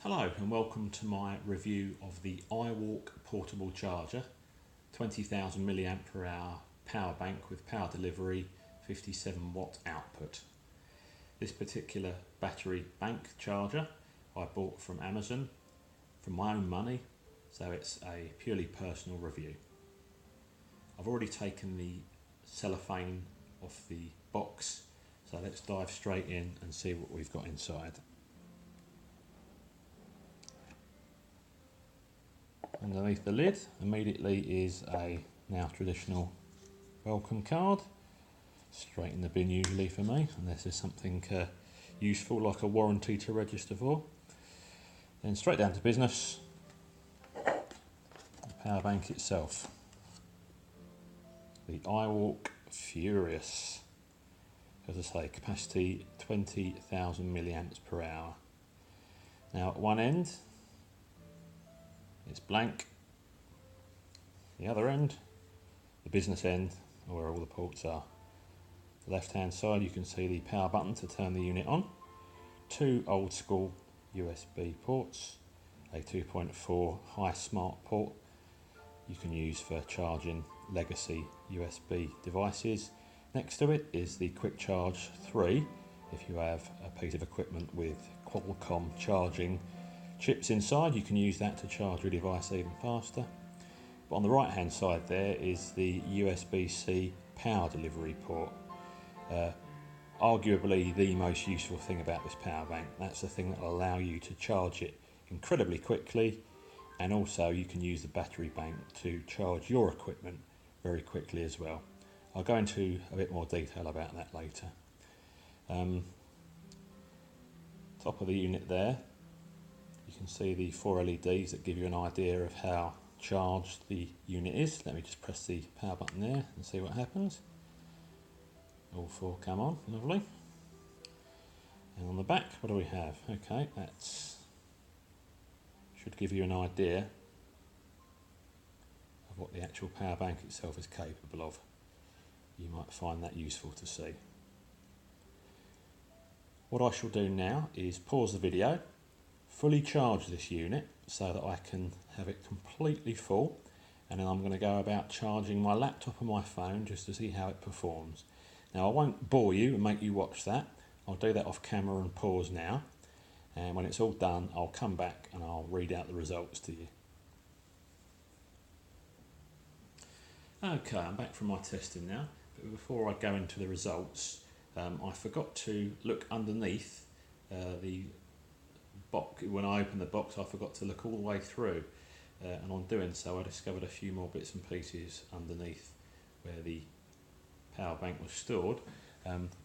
Hello and welcome to my review of the iWalk portable charger, 20,000 milliamp per hour power bank with power delivery, 57 watt output. This particular battery bank charger I bought from Amazon from my own money, so it's a purely personal review. I've already taken the cellophane off the box, so let's dive straight in and see what we've got inside. Underneath the lid immediately is a now traditional welcome card, straight in the bin usually for me, unless there's something useful like a warranty to register for. Then straight down to business, the power bank itself, the iWalk Furious, as I say, capacity 20,000 milliamps per hour. Now at one end it's blank, the other end, the business end, where all the ports are. The left hand side you can see the power button to turn the unit on, two old school USB ports, a 2.4 high smart port you can use for charging legacy USB devices. Next to it is the Quick Charge 3 if you have a piece of equipment with Qualcomm charging chips inside. You can use that to charge your device even faster. But on the right hand side there is the USB-C power delivery port. Arguably the most useful thing about this power bank. That's the thing that will allow you to charge it incredibly quickly, and also you can use the battery bank to charge your equipment very quickly as well. I'll go into a bit more detail about that later. Top of the unit there, you can see the 4 LEDs that give you an idea of how charged the unit is. Let me just press the power button there and see what happens. All 4 come on, lovely. And on the back, what do we have? Okay, that's should give you an idea of what the actual power bank itself is capable of. You might find that useful to see. What I shall do now is pause the video, fully charge this unit so that I can have it completely full, and then I'm going to go about charging my laptop and my phone just to see how it performs. Now I won't bore you and make you watch that. I'll do that off camera and pause now, and when it's all done I'll come back and I'll read out the results to you. Okay, I'm back from my testing now, but before I go into the results, I forgot to look underneath the box. When I opened the box I forgot to look all the way through, and on doing so I discovered a few more bits and pieces underneath where the power bank was stored.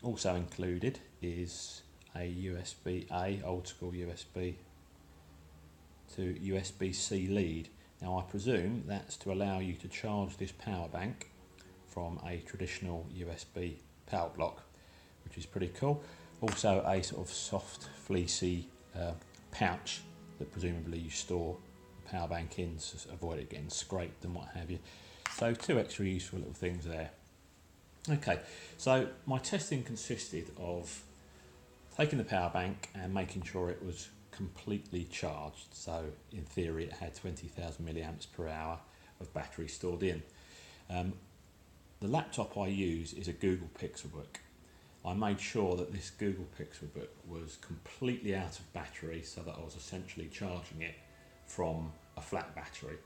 Also included is a USB-A, old school USB to USB-C lead. Now I presume that's to allow you to charge this power bank from a traditional USB power block, which is pretty cool. Also a sort of soft fleecy pouch that presumably you store the power bank in to avoid it getting scraped and what have you. So 2 extra useful little things there. Okay, so my testing consisted of taking the power bank and making sure it was completely charged. So in theory it had 20,000 milliamps per hour of battery stored in. The laptop I use is a Google Pixelbook. I made sure that this Google Pixelbook was completely out of battery so that I was essentially charging it from a flat battery.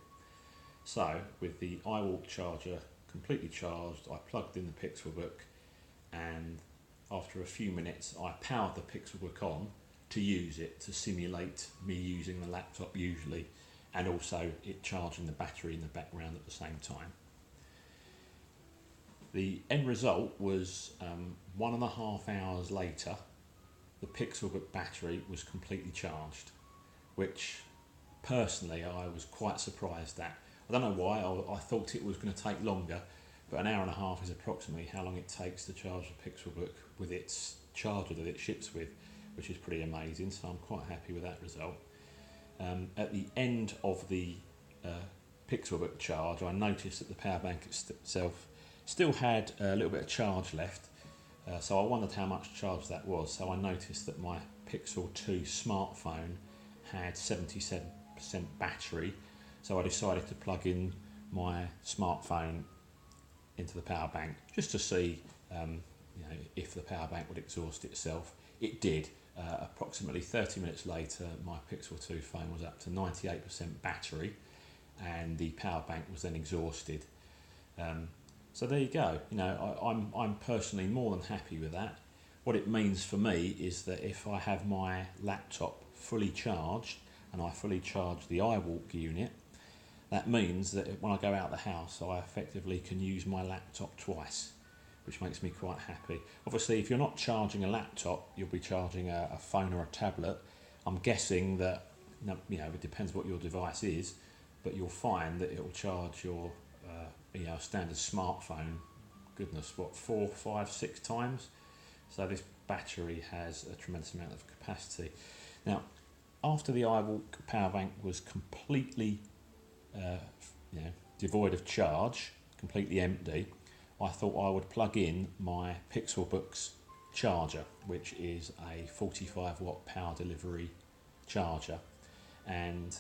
So with the iWalk charger completely charged, I plugged in the Pixelbook, and after a few minutes I powered the Pixelbook on to use it to simulate me using the laptop usually, and also it charging the battery in the background at the same time. The end result was 1.5 hours later the Pixelbook battery was completely charged, which personally I was quite surprised at. I don't know why, I thought it was going to take longer, but 1.5 hours is approximately how long it takes to charge the Pixelbook with its charger that it ships with, which is pretty amazing, so I'm quite happy with that result. At the end of the Pixelbook charge I noticed that the power bank itself still had a little bit of charge left, so I wondered how much charge that was. So I noticed that my Pixel 2 smartphone had 77% battery, so I decided to plug in my smartphone into the power bank just to see if the power bank would exhaust itself. It did. Approximately 30 minutes later, my Pixel 2 phone was up to 98% battery, and the power bank was then exhausted. So there you go. I'm personally more than happy with that. What it means for me is that if I have my laptop fully charged and I fully charge the iWalk unit, that means that when I go out the house, I effectively can use my laptop twice, which makes me quite happy. Obviously, if you're not charging a laptop, you'll be charging a phone or a tablet. I'm guessing that, it depends what your device is, but you'll find that it will charge your standard smartphone, 4, 5, 6 times. So this battery has a tremendous amount of capacity. Now, after the iWalk power bank was completely devoid of charge, completely empty, I thought I would plug in my Pixelbook's charger, which is a 45 watt power delivery charger, and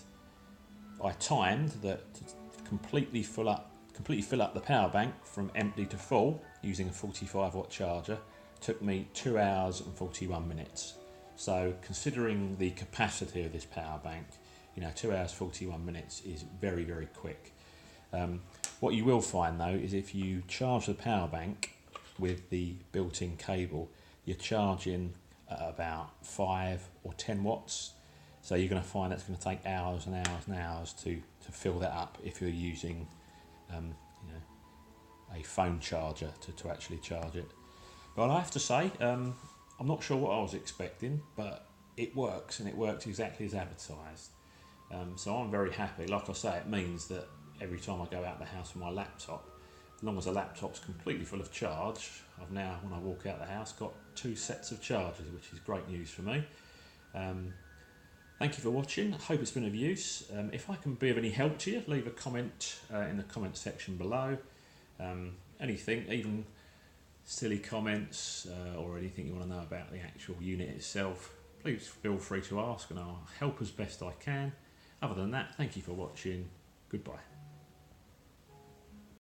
I timed that to completely fill up the power bank from empty to full using a 45 watt charger took me 2 hours and 41 minutes. So considering the capacity of this power bank, 2 hours 41 minutes is very, very quick. What you will find though is if you charge the power bank with the built-in cable, you're charging at about 5 or 10 watts. So you're going to find that's going to take hours and hours and hours to fill that up if you're using a phone charger to actually charge it. But I have to say, I'm not sure what I was expecting, but it works, and it works exactly as advertised. So I'm very happy. Like I say, it means that every time I go out the house with my laptop, as long as the laptop's completely full of charge, I've now, when I walk out the house, got 2 sets of chargers, which is great news for me. Thank you for watching. I hope it's been of use. If I can be of any help to you, leave a comment in the comment section below. Anything, even silly comments or anything you want to know about the actual unit itself, please feel free to ask and I'll help as best I can. Other than that, thank you for watching. Goodbye.